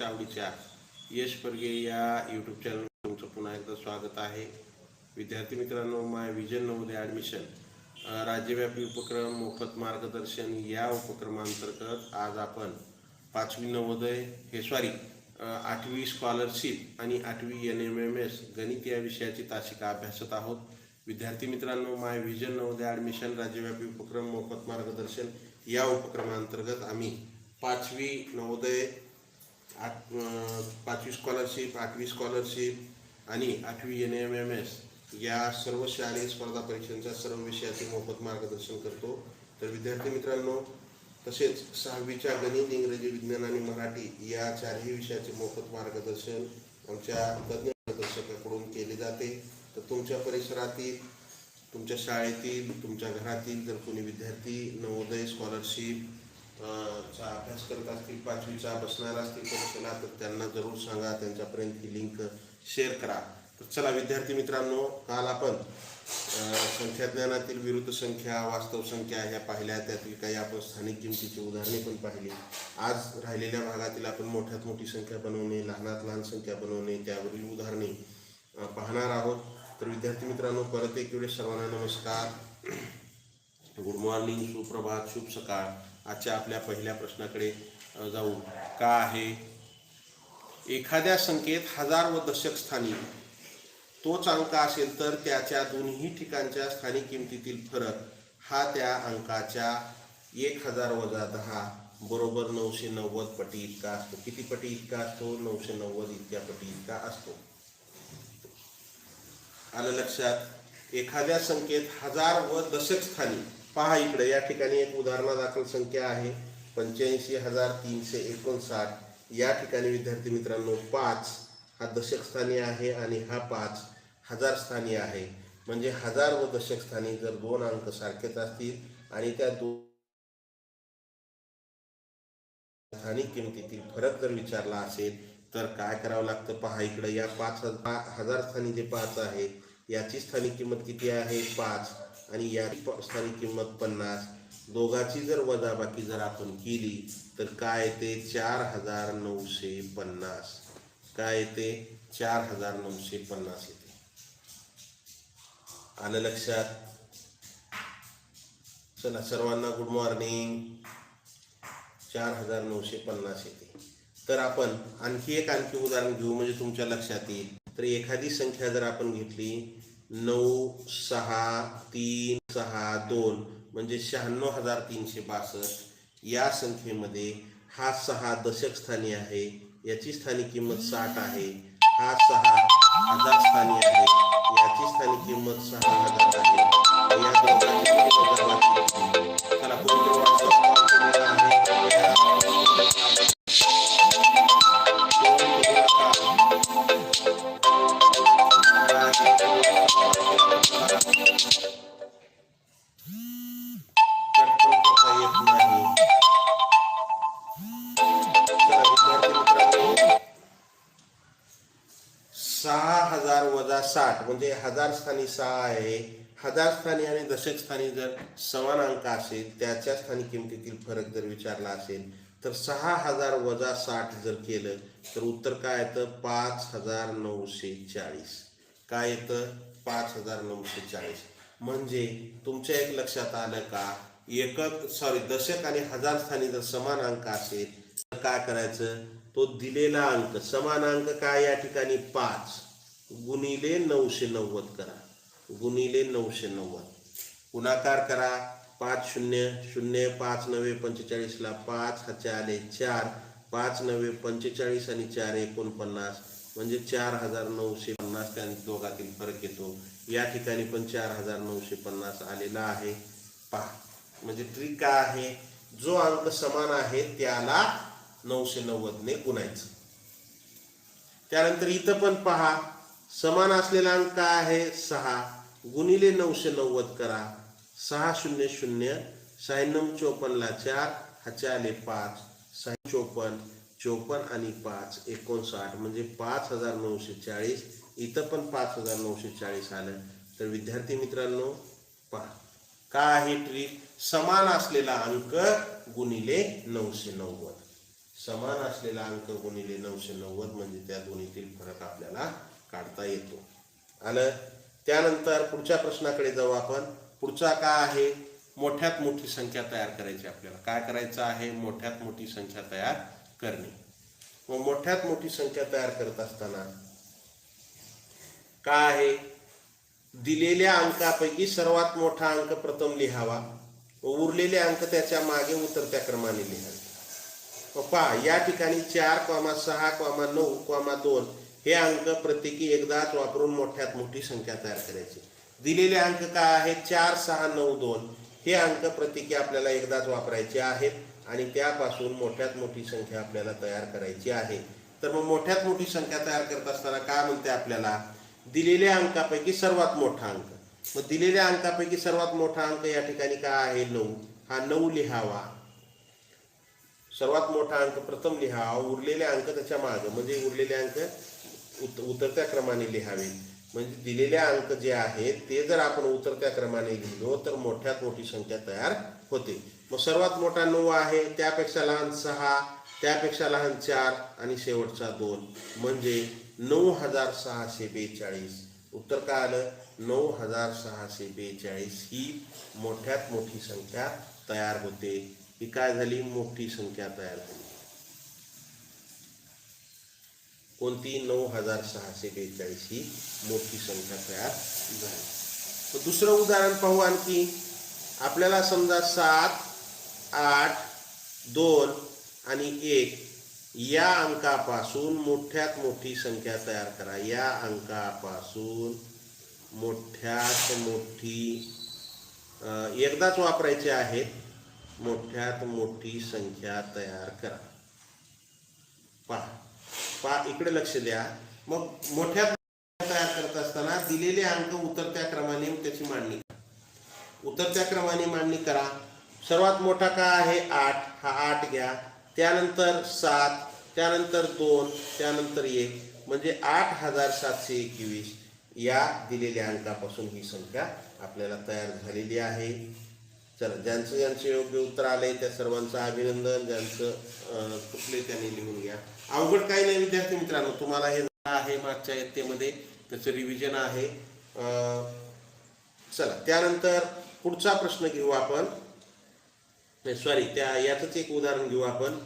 आवडीच्या यश परगे या यूट्यूब चॅनलवर तुमचं पुन्हा एकदा स्वागत आहे. विद्यार्थी मित्रांनो, माय विजन नवोदय ॲडमिशन राज्यव्यापी उपक्रम मोफत मार्गदर्शन या उपक्रमांतर्गत आज आपण 5वी नवोदय आठवी स्कॉलरशिप आणि 8वी NMMS गणित या विषयाची तासिका अभ्यासत आहोत. विद्यार्थी मित्रांनो, माय विजन नवोदय ॲडमिशन राज्यव्यापी उपक्रम मोफत मार्गदर्शन या उपक्रमांतर्गत आम्ही 5वी नवोदय 5वी स्कॉलरशिप, 8वी स्कॉलरशिप आणि 8वी NMMS या सर्व शालेय स्पर्धा परीक्षांच्या सर्व विषयाचे मोफत मार्गदर्शन करतो. तर विद्यार्थी मित्रांनो, तसेच 6वीच्या गणित, इंग्रजी, विज्ञान आणि मराठी या चारही विषयाचे मोफत मार्गदर्शन आमच्या तज्ज्ञ मार्गदर्शकाकडून केले जाते. तर तुमच्या परिसरातील, तुमच्या शाळेतील, तुमच्या घरातील जर कोणी विद्यार्थी नवोदय स्कॉलरशिप चा अभ्यास करत असतील, 5वीचा बसणार असतील परीक्षेला, तर त्यांना जरूर सांगा, त्यांच्यापर्यंत ही लिंक शेअर करा. तर चला विद्यार्थी मित्रांनो, काल आपण संख्याज्ञानातील विरुद्ध संख्या, वास्तव संख्या ह्या पाहिल्या. त्यातील काही आपण स्थानिक किमतीची उदाहरणे पण पाहिली. आज राहिलेल्या भागातील आपण मोठ्यात मोठी संख्या बनवणे, लहानात लहान संख्या बनवणे त्यावरील उदाहरणे पाहणार आहोत. तर विद्यार्थी मित्रांनो, परत एक वेळेस सर्वांना नमस्कार, गुड मॉर्निंग, सुप्रभात, शुभ सकाळ. आजच्या आपल्या पहिल्या प्रश्नाकडे जाऊ. का आहे? एखाद्या संख्येत हजार व दशक स्थानी तोच अंक असेल तर त्याच्या दोन्ही ठिकाणच्या स्थानिक किमतीतील फरक हा त्या अंकाच्या 1000 - 10 बरोबर 990 पटी इतका असतो. किती पटी इतका असतो? 990 इतक्या पटी इतका असतो. आलं लक्षात? एखाद्या संख्येत हजार व दशक स्थानी, पहा इकडे या ठिकाणी एक उदाहरणादाखल संख्या आहे 85,359. या ठिकाणी विद्यार्थी मित्रांनो 5 हा दशक स्थानी आहे आणि हा 5 हजार स्थानी आहे. म्हणजे हजार व दशक स्थानी जर दोन अंक सारखेच असतील आणि त्या दोन स्थानिक किमतीतील फरक जर विचारला असेल तर काय करावं लागतं? पहा इकडे या 5000 स्थानी जे 5 आहे याची स्थानिक किंमत किती आहे? 5 आणि याची स्थानिक किंमत 50. दोघाची जर वजाबाकी जर आपण केली तर काय येते? 4950. काय येते? 4950 येते. आलं लक्षात? चला सर्वांना गुड मॉर्निंग. 4950 येते. तर आपण आणखी उदाहरण घेऊ म्हणजे तुमच्या लक्षात येईल. तर एखादी संख्या जर आपण घेतली 96362 म्हणजे 96,362. या संख्येमध्ये हा 6 दशक स्थानी आहे, याची स्थानिक किंमत 60 आहे. हा 6 हजार स्थानी आहे, याची स्थानिक किंमत 6000 आहे. या दोघांची वजाबाकी चला - 60 म्हणजे हजार स्थानी 6 आहे. हजार स्थानी आणि दशक स्थानी जर समान अंक असेल, त्याच्या स्थानिक किमतीतील फरक जर विचारला असेल तर 6000 - 60 जर केलं तर उत्तर काय येतं? 5940. काय येतं? 5940. म्हणजे तुमच्या एक लक्षात आलं का? दशक आणि हजार स्थानी जर समान अंक असेल तर काय करायचं? तो दिलेला अंक, समान अंक काय या ठिकाणी? 5 गुणिले 990 करा. गुणिले 990 गुणाकार करा. 5 0 0 5 9 45 ला 5 हाचे आले 4. 5 9 45 आणि 4 49 म्हणजे 4950. त्या दोघातील फरक येतो. या ठिकाणी पण 4950 आलेला आहे. पहा म्हणजे ट्रिक काय आहे? जो अंक समान आहे त्याला 990 ने गुणायचं. त्यानंतर इथं पण पहा, समान असलेला अंक काय आहे? 6 गुणिले 990 करा. 6 0 0 96 54 ला 4 हाचे आले 5. 6 54 54 आणि 5 59 म्हणजे 5940. इथं पण 5940 आलं. तर विद्यार्थी मित्रांनो पहा, काय आहे ट्रिक? समान असलेला अंक गुणिले 990. समान असलेला अंक गुणिले 990 म्हणजे त्या दोन्हीतील फरक आपल्याला काढता येतो. आलं. त्यानंतर पुढच्या प्रश्नाकडे जाऊ आपण. पुढचा काय आहे, मोठ्यात मोठी संख्या तयार करायची. आपल्याला काय करायचं आहे, मोठ्यात मोठी संख्या तयार करणे. मग मोठ्यात मोठी संख्या तयार करत असताना काय आहे, दिलेल्या अंकापैकी सर्वात मोठा अंक प्रथम लिहावा व उरलेले अंक त्याच्या मागे उतरत्या क्रमाने लिहावे. पहा, या ठिकाणी 4, 6, 9, 2 हे अंक प्रत्येकी एकदाच वापरून मोठ्यात मोठी संख्या तयार करायची. दिलेले अंक काय आहेत, 4, 6, 9, 2 हे अंक प्रत्येकी आपल्याला एकदाच वापरायचे आहेत आणि त्यापासून मोठ्यात मोठी संख्या आपल्याला तयार करायची आहे. तर मग मोठ्यात मोठी संख्या तयार करत असताना काय म्हणते आपल्याला, दिलेल्या अंकापैकी सर्वात मोठा अंक. मग दिलेल्या अंकापैकी सर्वात मोठा अंक या ठिकाणी काय आहे, 9. हा 9 लिहावा. सर्वात मोठा अंक प्रथम लिहावा, उरलेले अंक त्याच्या मागे म्हणजे उरलेले अंक उतरत्या क्रमाने लिहावे. म्हणजे दिलेले अंक जे आहेत ते जर आपण उतरत्या क्रमाने लिहिलो तर मोठ्यात मोठी संख्या तयार होते. मग सर्वात मोठा 9 आहे, त्यापेक्षा लहान 6, त्यापेक्षा लहान 4 आणि शेवटचा 2 म्हणजे 9642. उत्तर काय आलं, 9642 ही मोठ्यात मोठी संख्या तयार होते. ही काय झाली, मोठी संख्या तयार झाली. कोणती, 9642 ही मोठी संख्या तयार झाली. दुसरं उदाहरण पाहू आणखी. आपल्याला समजा 7, 8, 2 आणि 1 या अंकापासून मोठ्यात मोठी संख्या तयार करा. या अंकापासून मोठ्यात मोठी एकदाच वापरायचे आहेत. मोठ्यात मोठी संख्या तयार करा. पहा इकडे लक्ष द्या. मग मोठ्यात तयार करत असताना दिलेले अंक उतरत्या क्रमाने त्याची मांडणी करा. उतरत्या क्रमाने मांडणी करा. सर्वात मोठा काय आहे, 8. हा 8 घ्या. त्यानंतर 7, त्यानंतर 2, त्यानंतर 1 म्हणजे 8721 या दिलेल्या अंकापासून ही संख्या आपल्याला तयार झालेली आहे. चला, ज्यांचं योग्य उत्तर आले त्या सर्वांचं अभिनंदन. ज्यांचं चुकले त्यांनी लिहून घ्या. अवघड काही नाही विद्यार्थी मित्रांनो, तुम्हाला हे आहे मागच्या इयत्तेमध्ये त्याचं रिव्हिजन आहे. चला, त्यानंतर पुढचा प्रश्न घेऊ आपण. सॉरी, याचंच एक उदाहरण घेऊ आपण.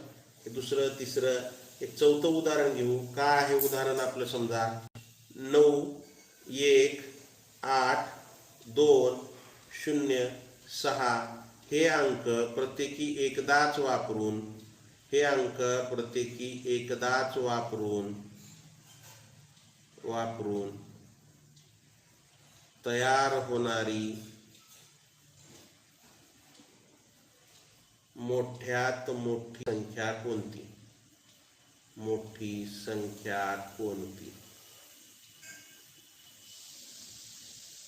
दुसरं, तिसरं, एक चौथं उदाहरण घेऊ. काय आहे उदाहरण आपलं, समजा 9, 1, 8, 2, 0, 6 हे अंक प्रत्येकी एकदाच वापरून तयार होणारी मोठ्यात मोठी संख्या कोणती? मोठी संख्या कोणती?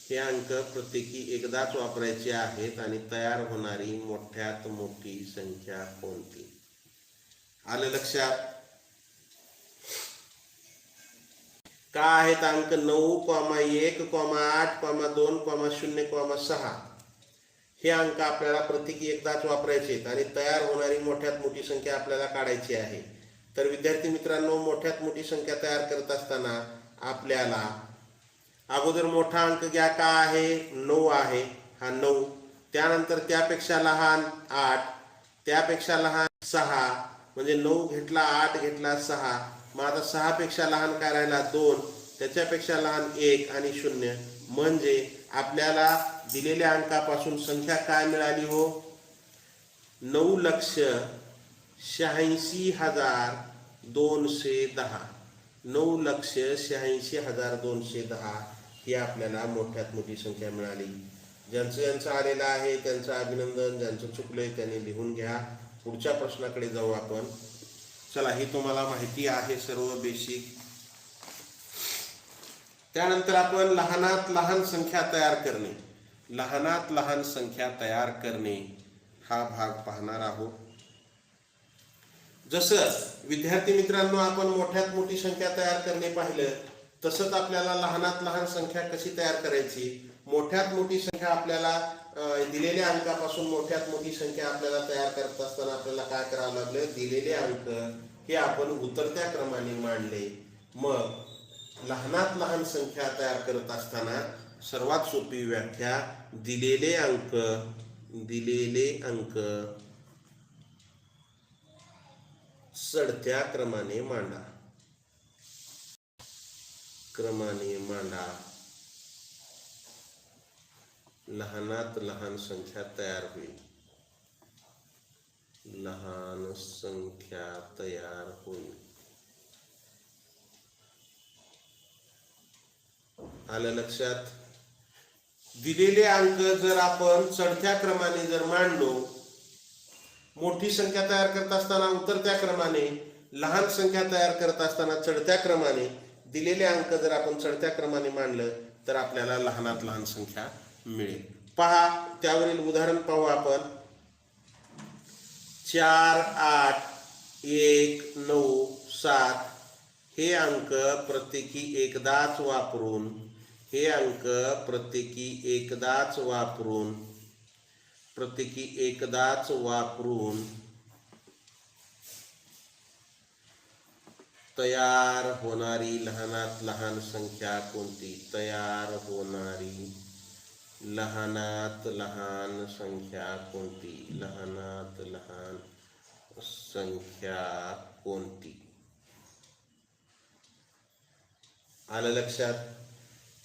हे अंक प्रत्येकी एकदाच वापरायचे आहेत आणि तयार होणारी मोठ्यात मोठी संख्या कोणती? आलं लक्षात? काय आहेत अंक? 9, 1, 8, 2, 0, 6 हे अंक आपल्याला प्रत्येकी एकदाच वापरायचे आहेत आणि तयार होणारी मोठ्यात मोठी संख्या आपल्याला काढायची आहे. तर विद्यार्थी मित्रांनो, मोठ्यात मोठी संख्या तयार करत असताना आपल्याला अगोदर मोठा अंक घ्या. काय आहे? 9 आहे. हा 9. त्यानंतर त्यापेक्षा लहान 8, त्यापेक्षा लहान 6 म्हणजे 9 घेतला, 8 घेतला, 6. मग आता 6 पेक्षा लहान काय राहिला? 2. त्याच्यापेक्षा लहान 1 आणि 0 म्हणजे आपल्याला दिलेल्या अंकापासून संख्या काय मिळाली हो? 9,86,210. 9,86,210 ही आपल्याला मोठ्यात मोठी संख्या मिळाली. ज्यांचं आलेलं आहे त्यांचं अभिनंदन. ज्यांचं चुकलंय त्यांनी लिहून घ्या. पुढच्या प्रश्नाकडे जाऊ आपण. चला, ही तुम्हाला माहिती आहे सर्व बेसिक. त्यानंतर आपण लहानात लहान संख्या तयार करणे. लहानात लहान संख्या तयार करणे हा भाग पाहणार आहोत. जसं विद्यार्थी मित्रांनो आपण मोठ्यात मोठी संख्या तयार करणे पाहिलं, तसंच आपल्याला लहानात लहान संख्या कशी तयार करायची मोठ्यात मोठी संख्या आपल्याला दिलेल्या अंकापासून मोठ्यात मोठी संख्या आपल्याला तयार करत असताना आपल्याला काय करावं लागलं, दिलेले अंक हे आपण उतरत्या क्रमाने मांडले. मग लहानात लहान संख्या तयार करत असताना सर्वात सोपी व्याख्या, दिलेले अंक चढत्या क्रमाने मांडा. लहानात लहान संख्या तयार होईल. लहान संख्या तयार होईल. आलं लक्षात? दिलेले अंक जर आपण चढत्या क्रमाने जर मांडलो, मोठी संख्या तयार करत असताना उतरत्या क्रमाने, लहान संख्या तयार करत असताना चढत्या क्रमाने, दिलेले अंक जर आपण चढत्या क्रमाने मांडलं तर आपल्याला लहानात लहान संख्या मिळेल. पहा, त्यावरील उदाहरण पाहू आपण. 4, 8, 1, 9, 7 हे अंक प्रत्येकी एकदाच वापरून तयार होणारी लहानात लहान संख्या कोणती? लहानात लहान संख्या कोणती? आलं लक्षात?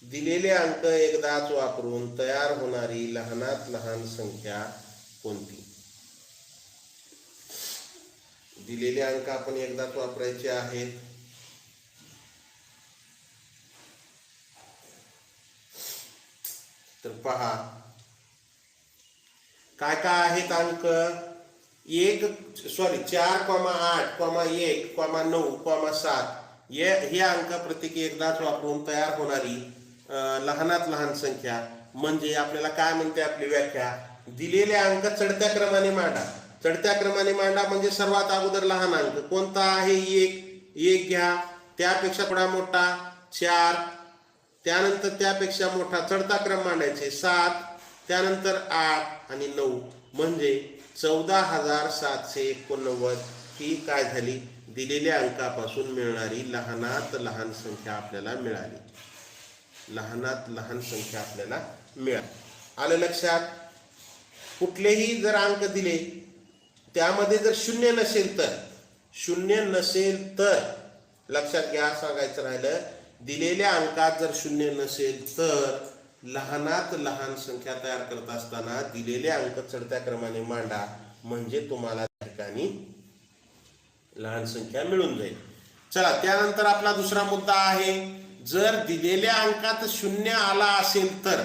दिलेले अंक एकदाच वापरून तयार होणारी लहानात लहान संख्या कोणती? दिलेले अंक आपण एकदाच वापरायचे आहेत. तर पहा काय काय आहेत अंक. 4,8,1,9,7 हे अंक प्रत्येकी एकदाच वापरून तयार होणारी लहानात लहान संख्या. म्हणजे आपल्याला काय म्हणते आपली व्याख्या, दिलेले अंक चढत्या क्रमाने मांडा. म्हणजे सर्वात अगोदर लहान अंक कोणता आहे? 1 घ्या, त्यापेक्षा थोडा मोठा 4, त्यानंतर त्यापेक्षा मोठा, चढता क्रम मांडायचे 7, त्यानंतर 8 आणि 9. म्हणजे 14,789 ही काय झाली? दिलेल्या अंकापासून मिळणारी लहानात लहान संख्या आपल्याला मिळाली. आलं लक्षात? कुठलेही जर अंक दिले त्यामध्ये जर शून्य नसेल तर लक्षात घ्या, सांगायचं राहिलं, दिलेल्या अंकात जर शून्य नसेल तर लहानात लहान संख्या तयार करत असताना दिलेले अंक चढत्या क्रमाने मांडा. म्हणजे तुम्हाला त्या ठिकाणी लहान संख्या मिळून जाईल. चला, त्यानंतर आपला दुसरा मुद्दा आहे, जर दिलेल्या अंकात शून्य आला असेल तर,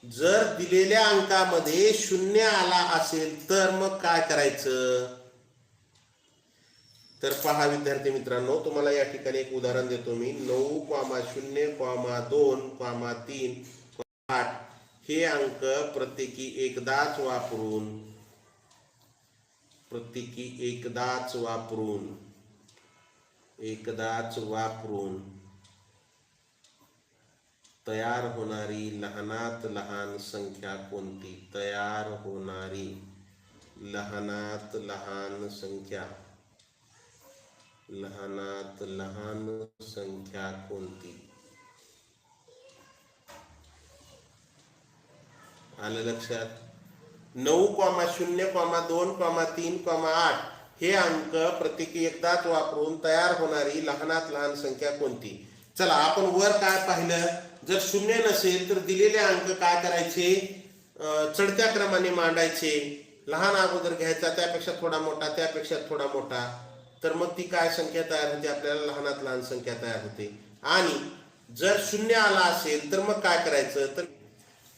जर दिलेल्या अंकामध्ये शून्य आला असेल तर मग काय करायचं? तर पहा विद्यार्थी मित्रांनो, तुम्हाला या ठिकाणी एक उदाहरण देतो मी. 9,0,,2,3,8 हे अंक प्रत्येकी एकदाच वापरून तयार होणारी लहानात लहान संख्या कोणती? लहानात लहान संख्या कोणती? आलं लक्षात? 9,0,,2,3,8 हे अंक प्रत्येकी एकदाच वापरून तयार होणारी लहानात लहान संख्या कोणती? चला, आपण वर काय पाहिलं, जर शून्य नसेल तर दिलेले अंक काय करायचे? चढत्या क्रमाने मांडायचे. लहान अगोदर घ्यायचा, त्यापेक्षा थोडा मोठा, त्यापेक्षा थोडा मोठा. तर मग ती काय संख्या तयार होते? आपल्याला लहानात लहान संख्या तयार होते. आणि जर शून्य आला असेल तर मग काय करायचं?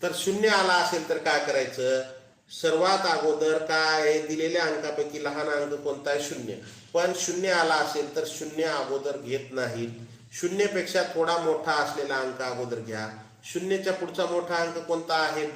तर शून्य आला असेल तर काय करायचं? सर्वात अगोदर काय, दिलेल्या अंकापैकी लहान अंक कोणता आहे? 0. पण शून्य आला असेल तर शून्य अगोदर घेत नाहीत. शून्यपेक्षा थोडा मोठा असलेला अंक अगोदर घ्या. शून्यच्या पुढचा मोठा अंक कोणता आहे?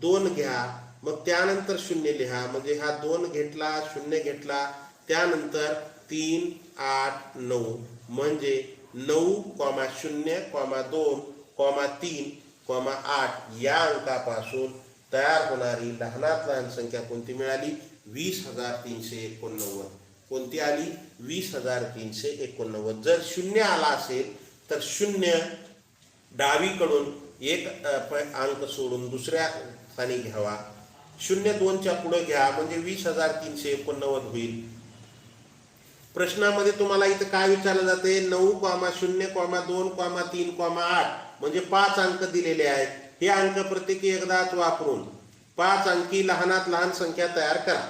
2 घ्या. मग त्यानंतर शून्य लिहा. म्हणजे हा 2 घेतला, शून्य घेतला, त्यानंतर 3, 8, 9. म्हणजे 9,0,,2,3 8 या अंकापासून तयार होणारी लहानात लहान संख्या कोणती मिळाली? 20,389. कोणती आली? 20,389. जर शून्य आला असेल तर शून्य डावीकडून एक अंक सोडून दुसऱ्या स्थानी घ्यावा. 02च्या पुढे घ्या म्हणजे 20,389 होईल. प्रश्नामध्ये तुम्हाला इथं काय विचारलं जाते? 9,0,2,3,8 म्हणजे 5 अंक दिलेले आहेत. हे अंक प्रत्येकी एकदाच वापरून 5 अंकी लहानात लहान संख्या तयार करा.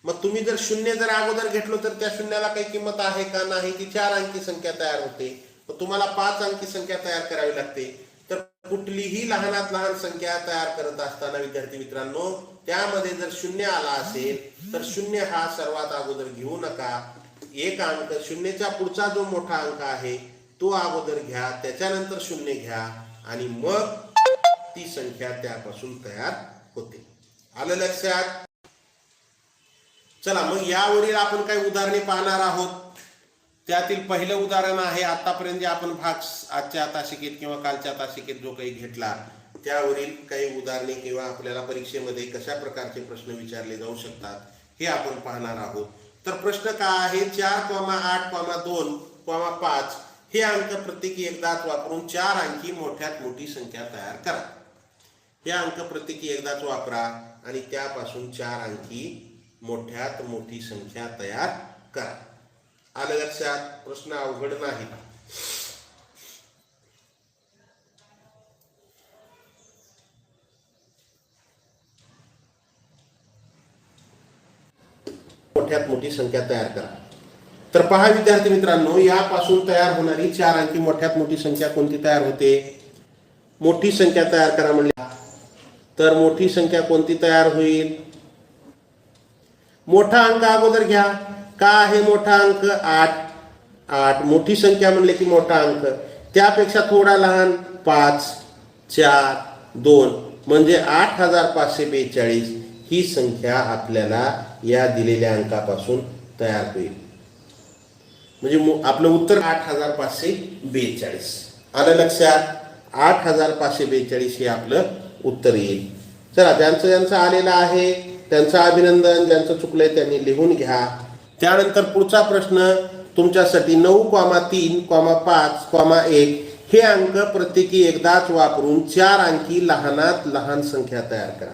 मग तुम्ही जर शून्य जर अगोदर घेतलो तर त्या शून्याला काही किंमत आहे का? नाही. ती 4 अंकी संख्या तयार होते. मग तुम्हाला 5 अंकी संख्या तयार करावी लागते. तर कुठलीही लहानात लहान संख्या तयार करत असताना विद्यार्थी मित्रांनो त्यामध्ये जर शून्य आला असेल तर शून्य हा सर्वात अगोदर घेऊ नका. एक अंक शून्याच्या पुढचा जो मोठा अंक आहे तो अगोदर घ्या, त्याच्यानंतर शून्य घ्या आणि मग ती संख्या त्यापासून तयार होते. आलं लक्षात? चला मग यावरील आपण काही उदाहरणे पाहणार आहोत. त्यातील पहिलं उदाहरण आहे आतापर्यंत जे आपण भाग आजच्या तासिकेत किंवा कालच्या तासिकेत जो काही घेतला त्यावरील काही उदाहरणे किंवा आपल्याला परीक्षेमध्ये कशा प्रकारचे प्रश्न विचारले जाऊ शकतात हे आपण पाहणार आहोत. तर प्रश्न काय आहे? 4,8,2,5 हे अंक प्रत्येकी एकदाच वापरून 4 अंकी मोठ्यात मोठी संख्या तयार करा. हे अंक प्रत्येकी एकदाच वापरा आणि त्यापासून 4 अंकी मोठ्यात मोठी संख्या तयार करा. आलं लक्षात? प्रश्न अवघड नाही. मोठ्यात मोठी संख्या तयार करा. तर पहा विद्यार्थी मित्रांनो यापासून तयार होणारी 4 अंकी मोठ्यात मोठी संख्या कोणती तयार होते? मोठी संख्या तयार करा म्हणले तर मोठी संख्या कोणती तयार होईल? मोठा अंक अगोदर घ्या. का आहे मोठा अंक? 8. मोठी संख्या म्हणले की मोठा अंक. त्यापेक्षा थोडा लहान 5, 4, 2 म्हणजे 8,542 ही संख्या आपल्याला या दिलेल्या अंकापासून तयार होईल. म्हणजे आपलं उत्तर 8,542. आलं लक्षात? 8,542 हे आपलं उत्तर येईल. चला ज्यांचं ज्यांचं आलेलं आहे त्यांचं अभिनंदन. ज्यांचं चुकलंय त्यांनी लिहून घ्या. त्यानंतर पुढचा प्रश्न तुमच्यासाठी 9,3,5,1 हे अंक प्रत्येकी एकदाच वापरून 4 अंकी लहानात लहान संख्या तयार करा.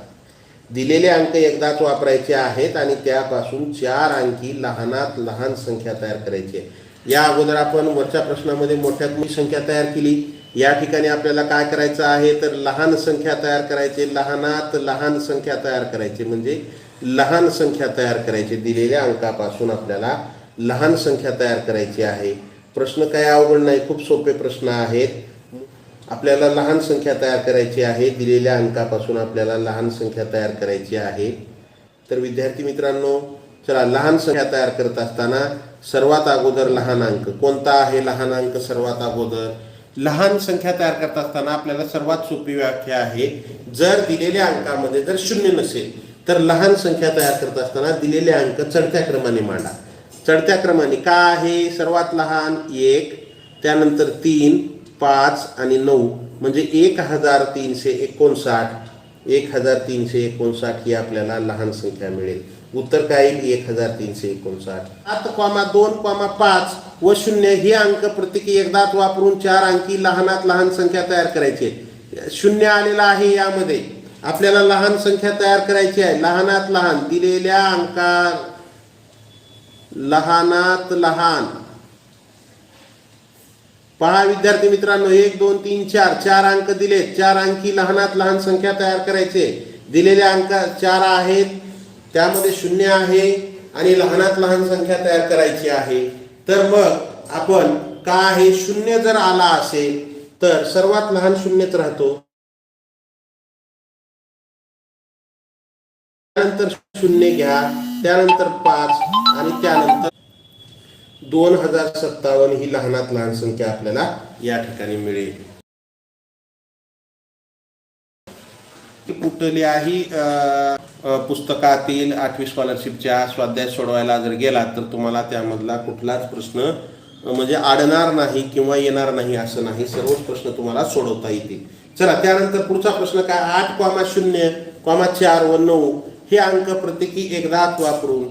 दिलेले अंक एकदाच वापरायचे आहेत आणि त्यापासून 4 अंकी लहानात लहान संख्या तयार करायची आहे. या अगोदर आपण वरच्या प्रश्नामध्ये मोठ्यात मोठी संख्या तयार केली. या ठिकाणी आपल्याला काय करायचं आहे तर लहान संख्या तयार करायची. लहानात लहान संख्या तयार करायची म्हणजे लहान संख्या तयार करायची. दिलेल्या अंकापासून आपल्याला लहान संख्या तयार करायची आहे. प्रश्न काही अवघड नाही, खूप सोपे प्रश्न आहेत. आपल्याला लहान संख्या तयार करायची आहे. दिलेल्या अंकापासून आपल्याला लहान संख्या तयार करायची आहे. तर विद्यार्थी मित्रांनो चला लहान संख्या तयार करत असताना सर्वात अगोदर लहान अंक कोणता आहे? लहान अंक सर्वात अगोदर. लहान संख्या तयार करत असताना आपल्याला सर्वात सोपी व्याख्या आहे. जर दिलेल्या अंकामध्ये जर शून्य नसेल तर लहान संख्या तयार करत असताना दिलेले अंक चढत्या क्रमाने मांडा. चढत्या क्रमाने का आहे? सर्वात लहान 1, त्यानंतर 3, 5 आणि 9 म्हणजे 1,359. 1,359 ही आपल्याला लहान संख्या मिळेल. उत्तर काय येईल? 1,359. 7,2,5 व 0 हे अंक प्रत्येकी एकदाच वापरून 4 अंकी लहानात लहान संख्या तयार करायची. 0 आलेला आहे. यामध्ये आपल्याला लहान संख्या तयार करायची आहे. लहानात लहान दिलेल्या अंका लहानात लहान पहा विद्यार्थी मित्रांनो 1 2 3 4 4 अंक दिलेत. 4 अंकी लहानात लहान संख्या तयार करायचे. दिलेले अंक 4 आहेत, त्यामध्ये 0 आहे आणि लहानात लहान संख्या तयार करायची आहे. तर मग आपण का आहे 0 जर आला असेल तर सर्वात लहान 0च राहतो. त्यानंतर 0 घ्या, त्यानंतर 5 आणि त्यानंतर 2057 ही लहानात लहान संख्या आपल्याला या ठिकाणी मिळेल. कुठल्याही पुस्तकातील 8वी स्कॉलरशिपच्या स्वाध्याय सोडवायला जर गेला तर तुम्हाला त्यामधला कुठलाच प्रश्न म्हणजे अडणार नाही किंवा येणार नाही असं नाही. सर्वच प्रश्न तुम्हाला सोडवता येतील. चला त्यानंतर पुढचा प्रश्न काय, 8,0,4 व 9 हे अंक प्रत्येकी एकदाच वापरून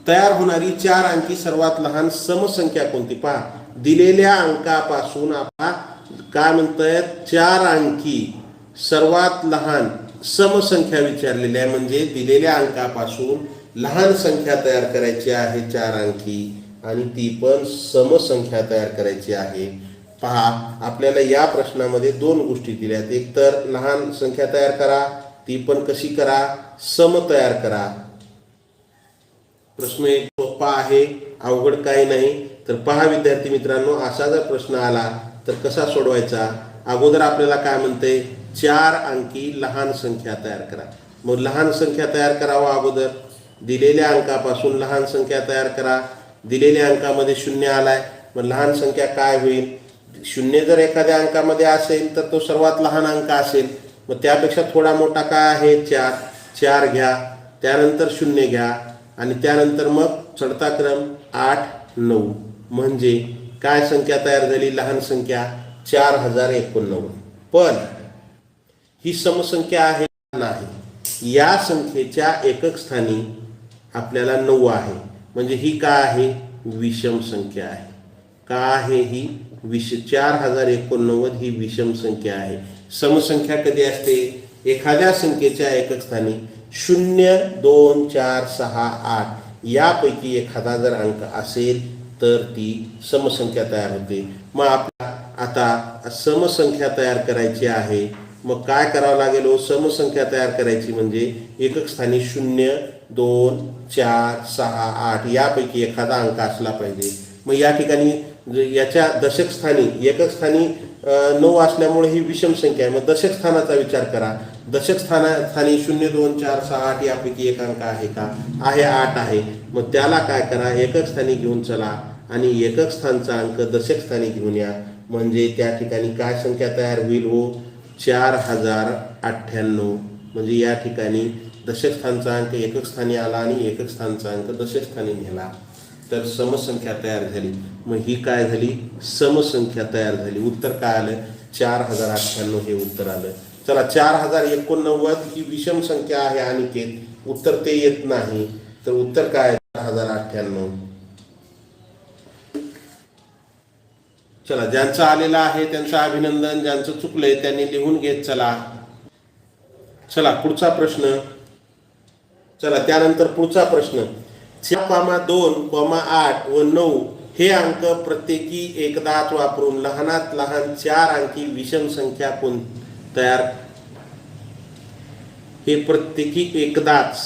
तयार होणारी 4 अंकी सर्वात लहान समसंख्या कोणती. पहा दिलेल्या अंकापासून आपण काय म्हणतोय, 4 अंकी सर्वात लहान समसंख्या विचारलेली आहे. म्हणजे दिलेल्या अंकापासून लहान संख्या तयार करायची आहे 4 अंकी, आणि ती पण समसंख्या तयार करायची आहे. पहा आपल्याला या प्रश्नामध्ये 2 गोष्टी दिल्यात. एक तर लहान संख्या तयार करा, ती पण कशी करा, सम तयार करा. प्रश्न एक सोपा आहे, अवघड काही नाही. तर पहा विद्यार्थी मित्रांनो, असा जर प्रश्न आला तर कसा सोडवायचा. अगोदर आपल्याला काय म्हणते, 4 अंकी लहान संख्या तयार करा. मग लहान संख्या तयार करावा अगोदर, दिलेल्या अंकापासून लहान संख्या तयार करा. दिलेल्या अंकामध्ये 0 आलाय, मग लहान संख्या काय होईल. 0 जर एखाद्या अंकामध्ये असेल तर तो सर्वात लहान अंक असेल. मग त्यापेक्षा थोडा मोठा काय आहे, 4 घ्या, त्यानंतर 0 घ्या, आणि त्यानंतर मग चढता क्रम 8, 9. म्हणजे काय संख्या तयार झाली, लहान संख्या 4089. पण ही समसंख्या आहे नाही, या संख्येच्या एकक स्थानी आपल्याला 9 आहे. म्हणजे ही काय आहे, विषम संख्या आहे. का आहे ही 4089 ही विषम संख्या आहे. समसंख्या कधी असते, एखाद्या संख्येच्या एकक स्थानी 0, 2, 4, 6, 8 यापैकी एखादा जर अंक असेल तर ती समसंख्या तयार होते. मग आपल्याला आता समसंख्या तयार करायची आहे. मग काय करावं लागेल, समसंख्या तयार करायची म्हणजे एकक स्थानी 0, 2, 4, 6, 8 यापैकी एखादा अंक असला पाहिजे. मग या ठिकाणी याच्या दशक स्थानी एकक स्थानी 9 असल्यामुळे ही विषम संख्या आहे. मग दशक स्थानाचा विचार करा. दशक स्थानी 0, 2, 4, 6, 8 यापैकी एक अंक आहे का, आहे, 8 आहे. मग त्याला काय करा, एकक स्थानी घेऊन चला आणि एकक स्थानचा अंक दशक स्थानी घेऊन या. म्हणजे त्या ठिकाणी काय संख्या तयार होईल, 4098. म्हणजे या ठिकाणी दशक स्थानचा अंक एकक स्थानी आला आणि एकक स्थानचा अंक दशक स्थानी नेला, तर समसंख्या तयार झाली. मग ही काय झाली, समसंख्या तयार झाली. उत्तर काय आलं, 4098 हे उत्तर आलं. चला 4089 ही विषम संख्या आहे अनिकेत, उत्तर ते येत नाही. तर उत्तर काय, 4098. चला ज्यांचं आलेलं आहे त्यांचं अभिनंदन, ज्यांचं चुकलंय त्यांनी लिहून घेत चला. चला पुढचा प्रश्न. चला त्यानंतर पुढचा प्रश्न, 4,2, 8 व 9 हे अंक प्रत्येकी एकदाच वापरून लहानात लहान 4 अंकी विषम संख्या कोण तयार. हे प्रत्येकी एकदाच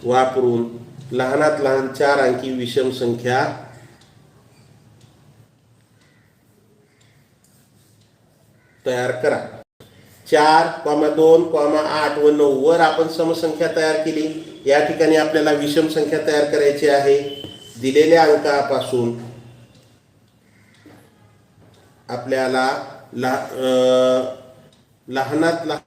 वापरून लहानात लहान 4 अंकी विषम संख्या तयार करा. 4,2, 8 व 9 वर आपण समसंख्या तयार केली. या ठिकाणी आपल्याला विषम संख्या तयार करायची आहे. दिलेल्या अंकापासून आपल्याला लहानात लहान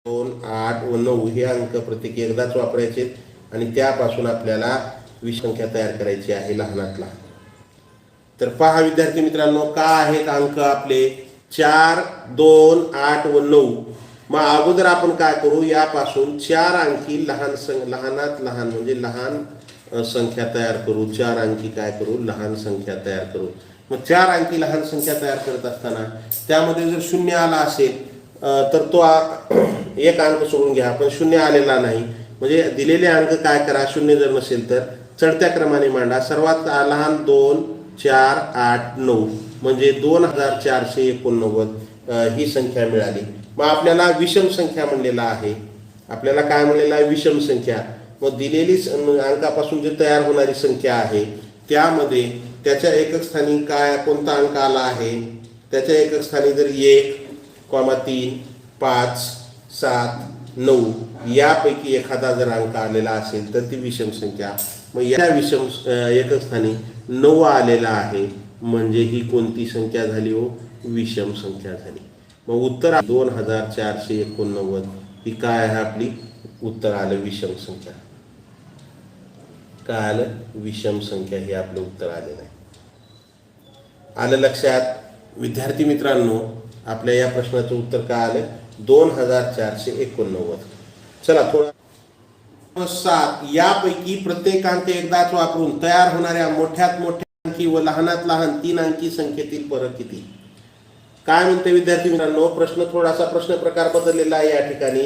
2, 8 व 9 हे अंक प्रत्येकी एकदाच वापरायचे आणि त्यापासून आपल्याला विषम संख्या तयार करायची आहे लहानात लहान. तर पहा विद्यार्थी मित्रांनो, काय आहेत अंक आपले 4, 2, 8 व 9. मग अगोदर आपण काय करू, यापासून 4 अंकी लहानात लहान म्हणजे लहान संख्या तयार करू. 4 अंकी काय करू, लहान संख्या तयार करू. मग 4 अंकी लहान संख्या तयार करत असताना त्यामध्ये जर 0 आला असेल तर तो एक अंक सोडून घ्या. पण 0 आलेला नाही म्हणजे दिलेले अंक काय करा, 0 जर नसेल तर चढत्या क्रमाने मांडा. सर्वात लहान 2, 4, 8, 9 म्हणजे 2489 ही संख्या मिळाली. मग आपल्याला विषम संख्या म्हणलेला आहे. आपल्याला काय म्हणलेला आहे, विषम संख्या. मग दिलेली अंकापासून जे तयार होणारी संख्या आहे त्यामध्ये त्याच्या एकक स्थानी काय कोणता अंक आला आहे, त्याच्या एकक स्थानी जर 1,3, 5, 7, 9 यापैकी एखादा जर अंक आलेला असेल तर ती विषम संख्या. मग या विषम एकक स्थानी 9 आलेला आहे म्हणजे ही कोणती संख्या झाली, विषम संख्या झाली. मग उत्तर 2489 ही काय आहे आपली, उत्तर आलं विषम संख्या. काय आलं, विषम संख्या हे आपलं उत्तर आलेलं आहे. आलं लक्षात? विद्यार्थी मित्रांनो, आपल्या या प्रश्नाचं उत्तर काय आलं? 2489. चला थोडा 7 यापैकी प्रत्येक अंक एकदाच वापरून तयार होणाऱ्या मोठ्यात मोठ्या अंकी व लहानात लहान 3 अंकी संख्येतील फरक किती? काय म्हणते विद्यार्थी मित्रांनो, थोडासा प्रश्न प्रकार बदललेला आहे या ठिकाणी.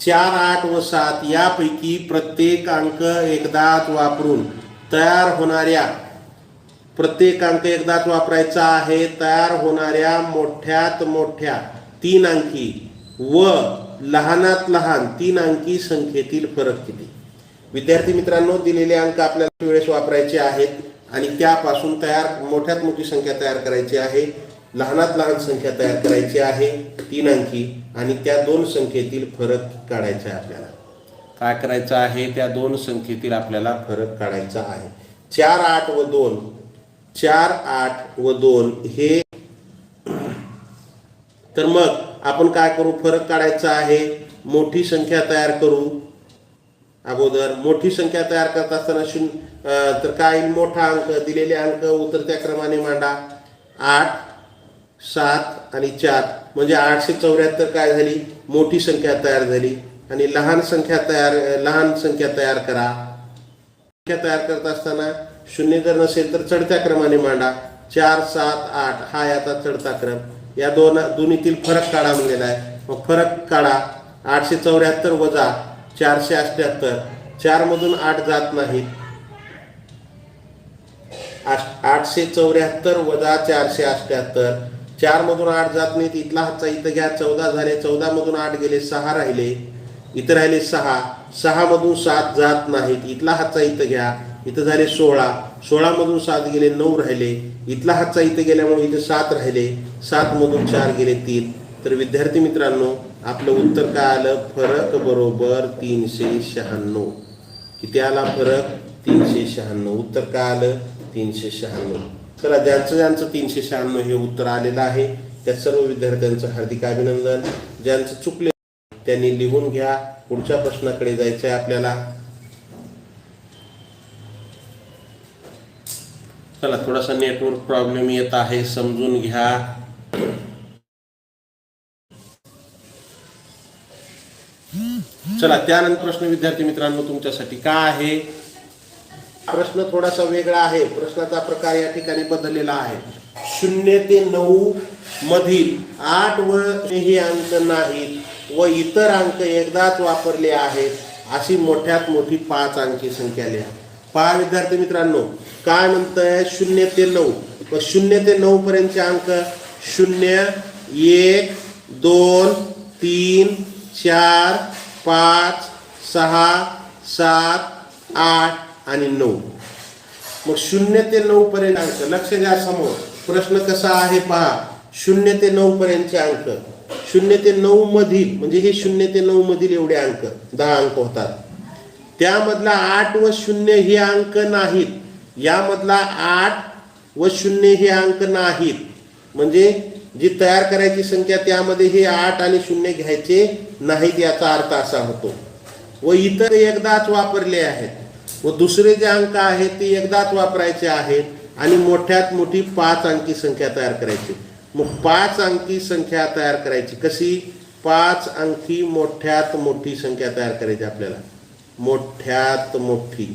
4, 8 व 7 यापैकी प्रत्येक अंक एकदाच वापरून तयार होणाऱ्या प्रत्येक अंक एकदाच वापरायचा आहे तयार होणाऱ्या मोठ्यात मोठ्या 3 अंकी व लहानात लहान 3 अंकी संख्येतील फरक किती? विद्यार्थी मित्रांनो, दिलेले अंक आपल्याला वेळेस वापरायचे आहेत आणि त्यापासून मोठ्यात मोठी संख्या तयार करायची आहे, लहानात लहान संख्या तयार करायची आहे 3 अंकी, आणि त्या 2 संख्येतील फरक काढायचा आहे आपल्याला. काय करायचं आहे? त्या 2 संख्येतील आपल्याला फरक काढायचा आहे. 4, 8 व 2 4, 8 व 2 हे. तर मग आपण काय करू? फरक काढायचा आहे. मोठी संख्या तयार करू. अगोदर मोठी संख्या तयार करत असताना तर काय? मोठा अंक, दिलेले अंक उतरत्या क्रमाने मांडा. 8, 7 आणि 4 म्हणजे 874 काय झाली? मोठी संख्या तयार झाली. आणि लहान संख्या तयार करा. संख्या तयार करत असताना शून्य जर नसेल तर चढत्या क्रमाने मांडा. 4, 7, 8 हा याचा चढता क्रम. या दोन्हीतील फरक काढा म्हणलेला आहे. मग फरक काढा. 874 वजा 478. 4 मधून 8 जात नाहीत. 874 वजा 478. 4 मधून 8 जात नाहीत. इथला हातचा इथं घ्या. 14 झाले. 14 मधून 8 गेले. 6 राहिले. इथं राहिले 6. 6 मधून 7 जात नाहीत. इथला हातचा इथं घ्या. इथं झाले 16. 16 मधून 7 गेले. 9 राहिले. इथला हातचा इथं गेल्यामुळे इथं 7 राहिले. 7 मधून 4 गेले 3. तर विद्यार्थी मित्रांनो, आपलं उत्तर काय आलं? फरक बरोबर 396. किती आला फरक? 396. उत्तर काय आलं? 396. चला, ज्यांचं 396 हे उत्तर आलेलं आहे त्या सर्व विद्यार्थ्यांचं हार्दिक अभिनंदन. ज्यांचं चुकले त्यांनी लिहून घ्या. पुढच्या प्रश्नाकडे जायचं आहे आपल्याला. चला, थोडासा नेटवर्क प्रॉब्लेम येत आहे, समजून घ्या. चला, त्यानंतर प्रश्न विद्यार्थी मित्रांनो तुमच्यासाठी काय आहे? प्रश्न थोडासा वेगळा आहे. प्रश्नाचा प्रकार या ठिकाणी बदललेला आहे. 0 ते 9 मधील 8 व हे अंक नाहीत व इतर अंक एकदाच वापरले आहेत अशी मोठ्यात मोठी 5 अंकी संख्या लिहा. पहा विद्यार्थी मित्रांनो, काय म्हणतंय? 0 ते 9. मग 0 ते 9 पर्यंतचे अंक 0, 1, 2, 3, 4, 5, 6, 7, 8 आणि 9. मग 0 ते 9 पर्यंत अंक. लक्ष द्या समोर. प्रश्न कसा आहे पहा. 0 ते 9 पर्यंतचे अंक. 0 ते 9 मधील म्हणजे हे 0 ते 9 मधील एवढे अंक 10 अंक होतात. त्यामधला 8 व 0 हे अंक नाहीत. यामधला 8 व 0 हे अंक नाहीत. म्हणजे जी तयार करायची संख्या त्यामध्ये हे 8 आणि 0 घ्यायचे नाहीत याचा अर्थ असा होतो. व इतर एकदाच वापरले आहेत. व दुसरे जे अंक आहेत ते एकदाच वापरायचे आहेत आणि मोठ्यात मोठी 5 अंकी संख्या तयार करायची. मग 5 अंकी संख्या तयार करायची कशी? 5 अंकी मोठ्यात मोठी संख्या तयार करायची आपल्याला. मोठ्यात मोठी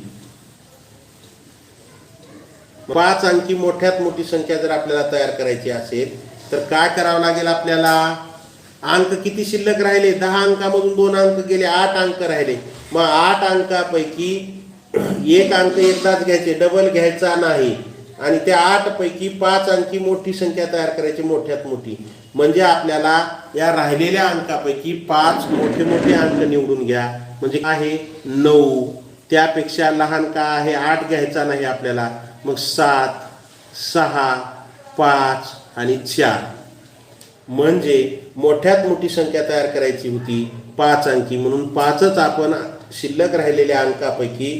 5 अंकी मोठ्यात मोठी संख्या जर आपल्याला तयार करायची असेल तर काय करावं लागेल आपल्याला? अंक किती शिल्लक राहिले? 10 अंकामधून 2 अंक गेले. 8 अंक राहिले. मग 8 अंकापैकी 1 अंक एकदाच घ्यायचे, डबल घ्यायचा नाही. आणि त्या 8 पैकी 5 अंकी मोठी संख्या तयार करायची मोठ्यात मोठी. म्हणजे आपल्याला या राहिलेल्या अंकापैकी 5 मोठे मोठे अंक निवडून घ्या. म्हणजे आहे 9. त्यापेक्षा लहान काय आहे? 8 घ्यायचा नाही आपल्याला. मग 7, 6, 5 आणि 4. म्हणजे मोठ्यात मोठी संख्या तयार करायची होती 5 अंकी, म्हणून 5च आपण शिल्लक राहिलेल्या अंकापैकी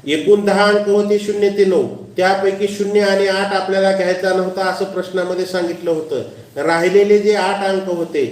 एकूण 10 अंक होते 0 ते 9. त्यापैकी 0 आणि 8 आपल्याला घ्यायचा नव्हता असं प्रश्नामध्ये सांगितलं होतं. राहिलेले जे 8 अंक होते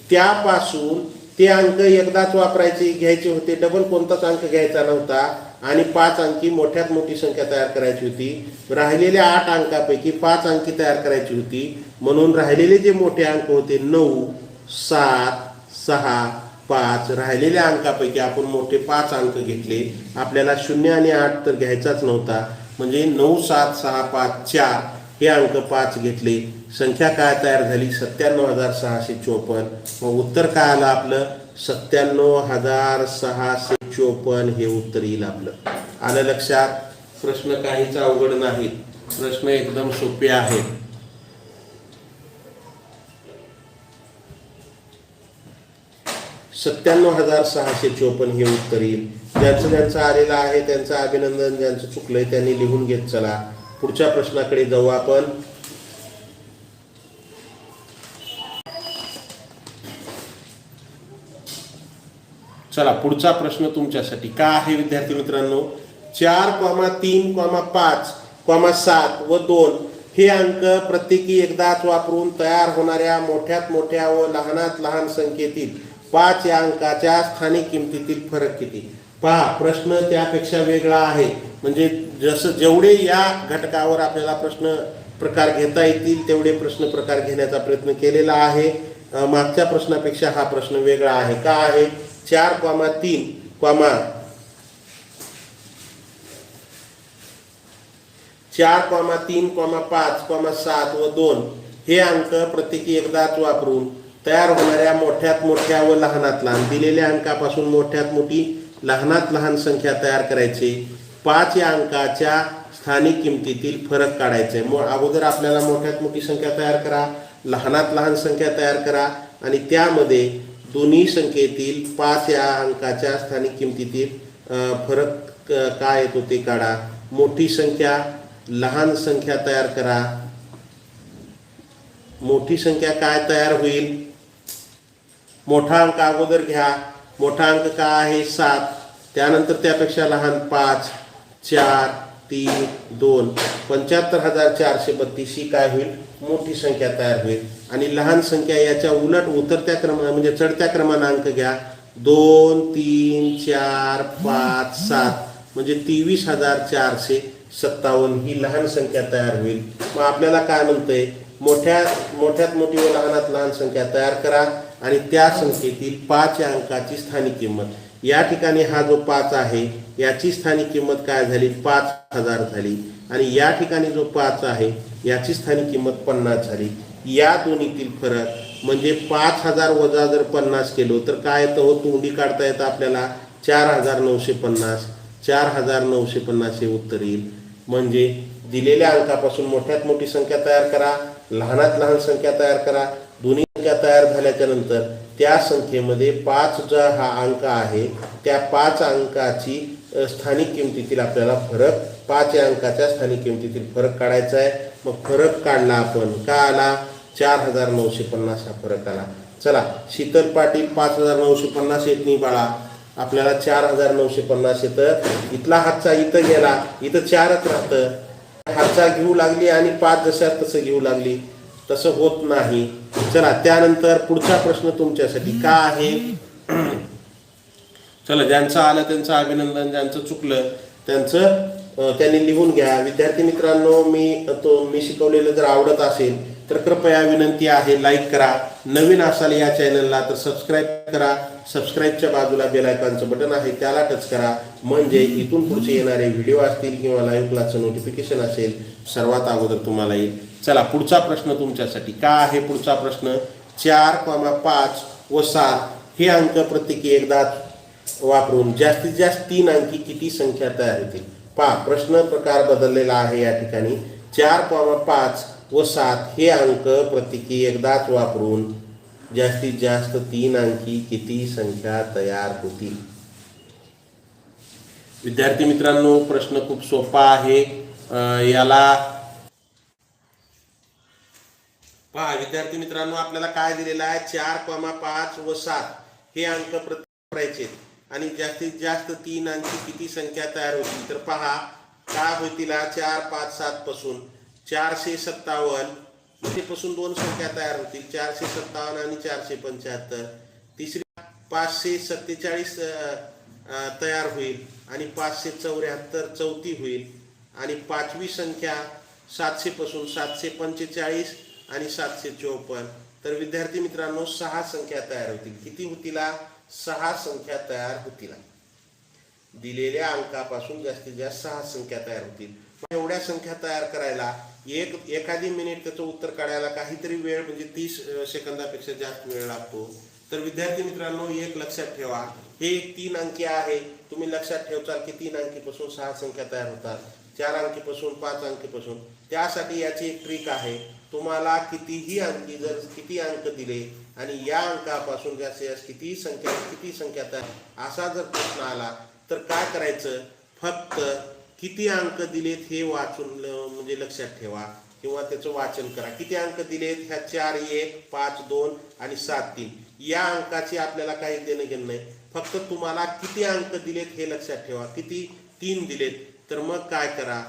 त्यापासून ते अंक एकदाच घ्यायचे होते. डबल कोणताच अंक घ्यायचा नव्हता. आणि 5 अंकी मोठ्यात मोठी संख्या तयार करायची होती। राहिलेल्या 8 अंकापैकी 5 अंकी तयार करायची होती, म्हणून राहिलेले जे मोठे अंक होते 9, 7, 6, 5, राहिलेल्या अंकापैकी आपण मोठे 5 अंक घेतले। आपल्याला 0 आणि 8 तर घ्यायचाच नव्हता, म्हणजे 9, 7, 6, 5, 4 हे अंक 5 घेतले। संख्या काय तयार झाली? 97,654। मग उत्तर काय आलं आपलं? 97,654 हे उत्तर येईल आपलं। आलं लक्षात? प्रश्न काहीच अवघड नाहीत, प्रश्न एकदम सोपे आहेत। 97,654 हे उत्तर येईल। ज्यांचं आलेलं आहे त्यांचं अभिनंदन, ज्यांचं चुकलंय त्यांनी लिहून घेत चला। पुढच्या प्रश्नाकडे जाऊ आपण। चला, पुढचा प्रश्न तुमच्यासाठी काय आहे विद्यार्थी मित्रांनो? 4,3,5,7 व 2 हे अंक प्रत्येकी एकदाच वापरून तयार होणाऱ्या मोठ्यात मोठ्या व लहानात लहान संख्येतील 5 या अंकाच्या स्थानिक किमतीतील फरक किती? पहा, प्रश्न त्यापेक्षा वेगळा आहे। म्हणजे जसं जेवढे या घटकावर आपल्याला प्रश्न प्रकार घेता येतील तेवढे प्रश्न प्रकार घेण्याचा प्रयत्न केलेला आहे। मागच्या प्रश्नापेक्षा हा प्रश्न वेगळा आहे। का आहे? 4,3,5,7 व 2 हे अंक प्रत्येकी एकदाच वापरून तयार होणाऱ्या मोठ्यात मोठ्या व लहानात लहान दिलेल्या अंकापासून मोठ्यात मोठी लहानात लहान संख्या तयार करायची। 5 या अंकाच्या स्थानिक किमतीतील फरक काढायचे। अगोदर आपल्याला मोठ्यात मोठी संख्या तयार करा, लहानात लहान संख्या तयार करा आणि त्यामध्ये दोन्ही संख्येतील 5 या अंकाच्या स्थानिक किमतीतील फरक काय येतो ते काढा। मोठी संख्या लहान संख्या तयार करा। मोठी संख्या काय तयार होईल? मोठा अंक अगोदर घ्या। मोठा अंक काय आहे? 7, त्यानंतर त्यापेक्षा लहान 5, 4, 3, 2, 75,432 ही काय होईल? मोठी संख्या तयार होईल। आणि लहान संख्या याच्या उलट उतरत्या क्रमाने म्हणजे चढत्या क्रमाने अंक घ्या। 2, 3, 4, 5, 7 म्हणजे 23,457 ही लहान संख्या तयार होईल। मग आपल्याला काय म्हणतंय? मोठ्यात मोठी व लहानात लहान संख्या तयार करा आणि त्या संख्येतील 5 या अंकाची स्थानिक किंमत। या ठिकाणी हा जो 5 आहे याची स्थानिक किंमत काय झाली? 5,000 झाली। आणि या ठिकाणी जो 5 आहे याची स्थानिक किंमत 50 झाली। या दोन्हीतील फरक म्हणजे 5,000 वजा जर 50 केलो तर काय येतं हो? तोंडी काढता येतं आपल्याला 4,950। 4,950 हे उत्तर येईल। म्हणजे दिलेल्या अंकापासून मोठ्यात मोठी संख्या तयार करा, लहानात लहान संख्या तयार करा। दोन्ही संख्या तयार झाल्याच्या नंतर त्या संख्येमध्ये 5 जो हा अंक आहे त्या 5 अंकाची स्थानिक किमतीतील आपल्याला फरक 5 या अंकाच्या स्थानिक किमतीतील फरक काढायचा आहे। मग फरक काढला आपण, काय आला? 4,950 हा फरक आला। चला, शीतल पाटील 5,950 येत नाही बाळा, आपल्याला 4,950 येतं। इथला हातचा इथं गेला, इथं 4च राहतं। हातचा घेऊ लागली आणि 5 जशा तसं घेऊ लागली, तसं होत नाही। चला, त्यानंतर पुढचा प्रश्न तुमच्यासाठी काय आहे? चला, ज्यांचं आलं त्यांचं अभिनंदन, ज्यांचं चुकलं त्यांनी लिहून घ्या। विद्यार्थी मित्रांनो, मी शिकवलेलं जर आवडत असेल तर कृपया विनंती आहे लाईक करा। नवीन असाल या चॅनलला तर सबस्क्राईब करा। सबस्क्राईबच्या बाजूला बेल आयकॉनचं बटन आहे त्याला टच करा, म्हणजे इथून पुढचे येणारे व्हिडिओ असतील किंवा लाईव्ह क्लासचं नोटिफिकेशन असेल सर्वात अगोदर तुम्हाला येईल। चला, पुढचा प्रश्न तुमच्यासाठी काय आहे? पुढचा प्रश्न 4,5 व 7 हे अंक प्रत्येकी एकदाच वापरून जास्तीत जास्त 3 अंकी किती संख्या तयार होतील? पहा, प्रश्न प्रकार बदललेला आहे। या ठिकाणी 4,5 व 7 हे अंक प्रत्येकी एकदाच वापरून जास्तीत जास्त 3 अंकी किती संख्या तयार होतील? विद्यार्थी मित्रांनो, प्रश्न खूप सोपा आहे। याला पहा विद्यार्थी मित्रांनो, आपल्याला काय दिलेलं आहे? 4,5 व 7 हे अंक वापरायचे आणि जास्तीत जास्त 3 अंकी किती संख्या तयार होतील? तर पहा काय होतील? 4, 5, 7 पासून 457 पासून 2 संख्या तयार होतील, 457 आणि 475। तिसरी 547 तयार होईल आणि 574 चौथी होईल आणि पाचवी संख्या 700 पासून 745 आणि 754. तर विद्यार्थी मित्रांनो 6 संख्या तयार होतील. किती होतील? 6 संख्या तयार होतील. दिलेल्या अंकापासून जास्तीत जास्त 6 संख्या तयार होतील. एवढ्या संख्या तयार करायला एखादी मिनिट त्याचं उत्तर काढायला काहीतरी वेळ म्हणजे 30 सेकंदापेक्षा जास्त वेळ लागतो. तर विद्यार्थी मित्रांनो एक लक्षात ठेवा, हे 3 अंकी आहे. तुम्ही लक्षात ठेवचाल की 3 अंकीपासून 6 संख्या तयार होतात, 4 अंकीपासून 5 अंकीपासून. त्यासाठी याची एक ट्रिक आहे. तुम्हाला किती अंक दिले आणि या अंकापासून जास्तीत जास्त किती संख्या तयार असा जर प्रश्न आला तर काय करायचं, फक्त किती अंक दिलेत हे वाचून म्हणजे लक्षात ठेवा किंवा त्याचं वाचन करा. किती अंक दिलेत ह्या 4 1 5 2 आणि 7 3 या अंकाची आपल्याला काही देणं घेणं नाही. फक्त तुम्हाला किती अंक दिलेत हे लक्षात ठेवा. किती 3 दिलेत तर मग काय करा,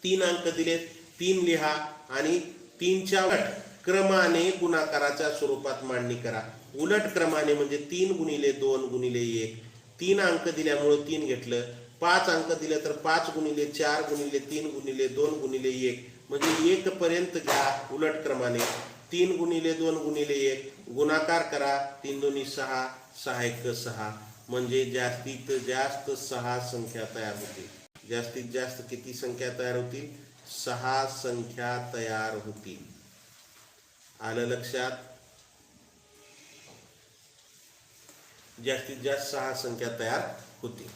3 अंक दिलेत 3 लिहा आणि 3च्या उलट क्रमाने गुणाकाराच्या स्वरूपात मांडणी करा. उलट क्रमाने म्हणजे 3 गुणिले 2 गुणिले 1. 3 अंक दिल्यामुळे 3 घेतलं. 5 अंक दिले तर 5 गुणिले 4 गुणिले 3 गुणिले 2 गुणिले 1 म्हणजे 1 पर्यंत घ्या उलट क्रमाने. 3 गुणिले 2 गुणिले 1 गुणाकार करा. 3 2 6 6 1 6 म्हणजे जास्तीत जास्त 6 संख्या तयार होतील. जास्तीत जास्त किती संख्या तयार होतील? 6 संख्या तयार होतील. आलं लक्षात? जास्तीत जास्त 6 संख्या तयार होतील.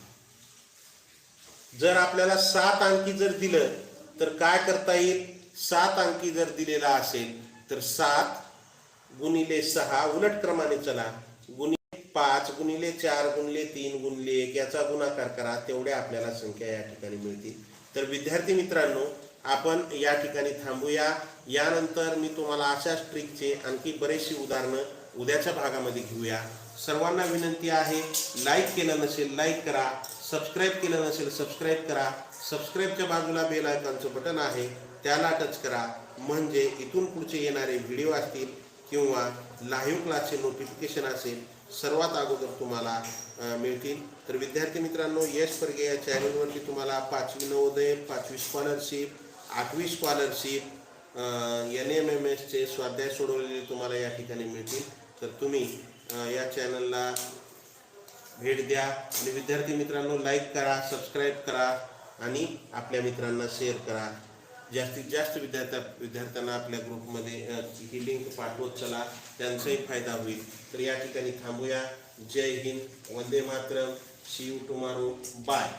जर आपल्याला 7 अंकी जर दिलं तर काय करता येईल? 7 अंकी जर दिलेला असेल तर 7 गुणिले 6 उलट क्रमाने चला, गुणिले 5 गुणिले 4 गुणिले 3 गुणिले 1 याचा गुणाकार करा. तेवढ्या आपल्याला संख्या या ठिकाणी मिळतील. तर विद्यार्थी मित्रांनो आपण या ठिकाणी थांबूया. यानंतर मी तुम्हाला अशाच ट्रिकचे आणखी बरेचशी उदाहरणं उद्याच्या भागामध्ये घेऊया. सर्वांना विनंती आहे, लाईक केलं नसेल लाईक करा, सबस्क्राईब केलं नसेल सबस्क्राईब करा. सबस्क्राईबच्या बाजूला बेल आयकॉनचं बटन आहे त्याला टच करा, म्हणजे इथून पुढचे येणारे व्हिडिओ असतील किंवा लाईव्ह क्लासचे नोटिफिकेशन असेल सर्वात अगोदर तुम्हाला मिळतील. तर विद्यार्थी मित्रांनो यश परगे या चॅनलवरती तुम्हाला 5वी नवोदय, 5वी स्कॉलरशिप, 8वी स्कॉलरशिप, NMMSचे स्वाध्याय सोडवलेले तुम्हाला या ठिकाणी मिळतील. तर तुम्ही या चॅनलला भेट द्या आणि विद्यार्थी मित्रांनो लाईक करा, सबस्क्राईब करा आणि आपल्या मित्रांना शेअर करा. जास्तीत जास्त विद्यार्थ्यांना आपल्या ग्रुपमध्ये ही लिंक पाठवत चला, त्यांचाही फायदा होईल. तर या ठिकाणी थांबूया. जय हिंद, वंदे मातरम, सी यू टुमारो, बाय.